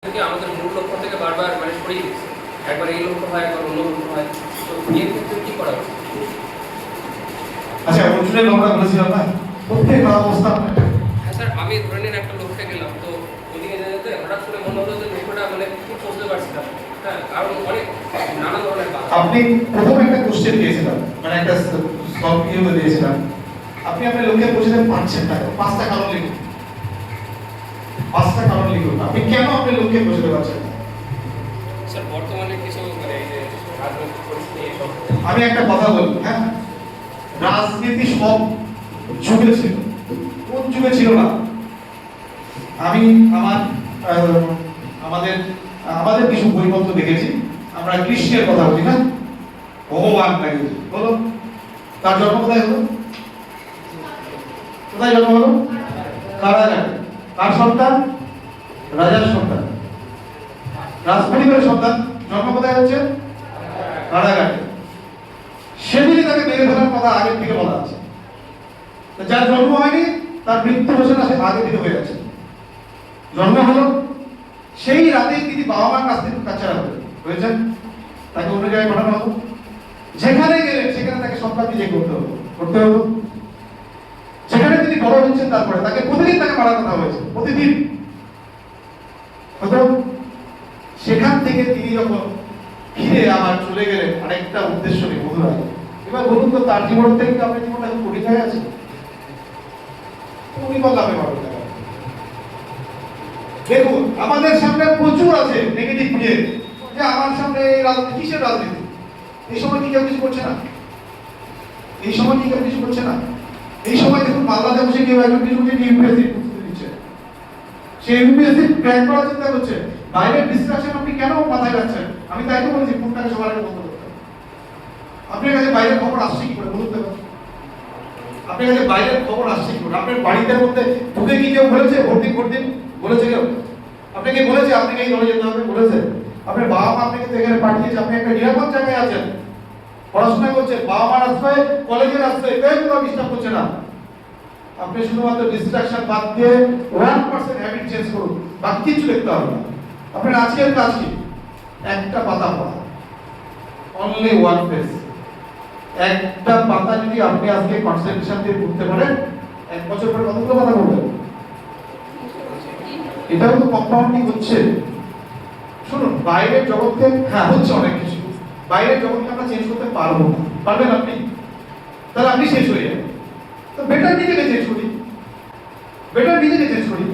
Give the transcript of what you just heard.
থেকে আমাদের মূল লক্ষ্য থেকে বারবার মানে সরিয়ে দিচ্ছে। একবার এই লক্ষ্য হয়, একবার অন্য লক্ষ্য হয়। তো এর ক্ষেত্রে কি করা উচিত? আচ্ছা, অর্জুনের আমরা বলেছিলাম না প্রত্যেক অবস্থা। হ্যাঁ স্যার, আমি ধরে নিন একটা লক্ষ্যে গেলাম, তো ওদিকে যেতে হঠাৎ করে মনে হলো যে লক্ষ্যটা মানে ঠিক পৌঁছতে পারছি না। হ্যাঁ, কারণ অনেক নানা ধরনের বাধা। আপনি প্রথমে একটা কোশ্চেন দিয়েছিলাম, মানে একটা সলভ কিভাবে দিয়েছিলাম, আপনি আপনার লক্ষ্যে পৌঁছতে পারছেন না, পাঁচটা কারণ লিখুন। পাঁচটা কারণ লিখুন আপনি কেন আপনার লক্ষ্যে পৌঁছতে পারছেন না। স্যার বর্তমানে কিছু মানে এই যে রাজনৈতিক পরিস্থিতি এসব। আমি একটা কথা বলি, হ্যাঁ, রাজনীতি সব যুগে ছিল, কোন যুগে ছিল না। আমি আমাদের আমাদের কিছু বইপত্র দেখেছি, আমরা কৃষ্ণের কথা বলি না, ভগবান লাগে বলো, তার জন্ম কোথায় হলো? কোথায় জন্ম হলো? কারাগারে। কার সন্তান? রাজার সন্তান, রাজপরিবারের সন্তান। জন্ম কোথায় হচ্ছে? কারাগারে। সেদিনই তাকে মেরে ফেলার কথা আগে থেকে বলা আছে। যার জন্ম হয়নি তার মৃত্যু ঘোষণা সে আগে থেকে হয়ে গেছে। জন্ম হলো সেই রাতেই তিনি বাবা মার কাছ থেকে কাছাড়া হয়েছেন, তাকে অন্য জায়গায় পাঠানো হলো। যেখানে গেলেন সেখানে তাকে সন্তান নিজে করতে হলো। সেখানে তিনি বড় হচ্ছেন, তারপরে তাকে প্রতিদিন তাকে মারা কথা হয়েছে, প্রতিদিন হতো। সেখান থেকে তিনি যখন ফিরে আবার চলে গেলেন আরেকটা উদ্দেশ্য নিয়ে মধুরায়। এবার বলুন তো, তার জীবন থেকে কি আপনার জীবনটা এখন কঠিন হয়ে আছে? উনি বললাম দেখুন, আমাদের সামনে প্রচুর আছে নেগেটিভ নিয়ে, যে আমার সামনে এই রাজনীতি, কিসের রাজনীতি? এই সময় কি কেউ কিছু করছে না? এই সময় কি কেউ কিছু করছে না? এই সময় দেখুন, বাংলাদেশে বসে কেউ একজন কিছু ইউপিএসসি প্রস্তুতি দিচ্ছে, সে ইউপিএসসি ক্র্যাক করার চিন্তা করছে। বাইরের ডিস্ট্রাকশন আপনি কেন মাথায় রাখছেন? আমি তাই তো বলেছি ফোনটাকে সবার আগে বন্ধ করতে। আপনার কাছে বাইরের খবর আসছে কি করে বলুন তো? আপনার কাছে বাইরের খবর আসছে কি করে? আপনার বাড়িতে মধ্যে ঢুকে কি কেউ বলেছে ভোট দিন বলেছে কেউ? আপনাকে বলেছে আপনাকে এই দলে যেতে হবে বলেছে? আপনার বাবা মা আপনাকে এখানে পাঠিয়েছে, আপনি একটা নিরাপদ জায়গায় আছেন, পড়াশোনা করছেন, বাবা মার আশ্রয়ে, কলেজের আশ্রয়ে, কেউ কোথাও ডিস্টার্ব করছে না। আপনি শুধুমাত্র ডিস্ট্রাকশন বাদ দিয়ে 1% হ্যাবিট চেঞ্জ করুন, বাকি কিছু দেখতে হবে না। আপনার আজকের কাজ কি? একটা পাতা পড়া, অনলি ওয়ান পেজ। একটা পাতা যদি আপনি আজকে কনসেন্ট্রেশন দিয়ে পড়তে পারেন, এক বছর পরে কতগুলো পাতা পড়বেন? এটাও তো কম্পাউন্ডিং হচ্ছে। শুনুন, বাইরের জগৎকে, হ্যাঁ হচ্ছে অনেক কিছু, বাইরের জগৎকে আমরা চেঞ্জ করতে পারবো না। পারবেন আপনি? তাহলে আপনি শেষ হয়ে যাবেন। তো বেটার নিজেকে চেঞ্জ করি, বেটার নিজেকে চেঞ্জ করি।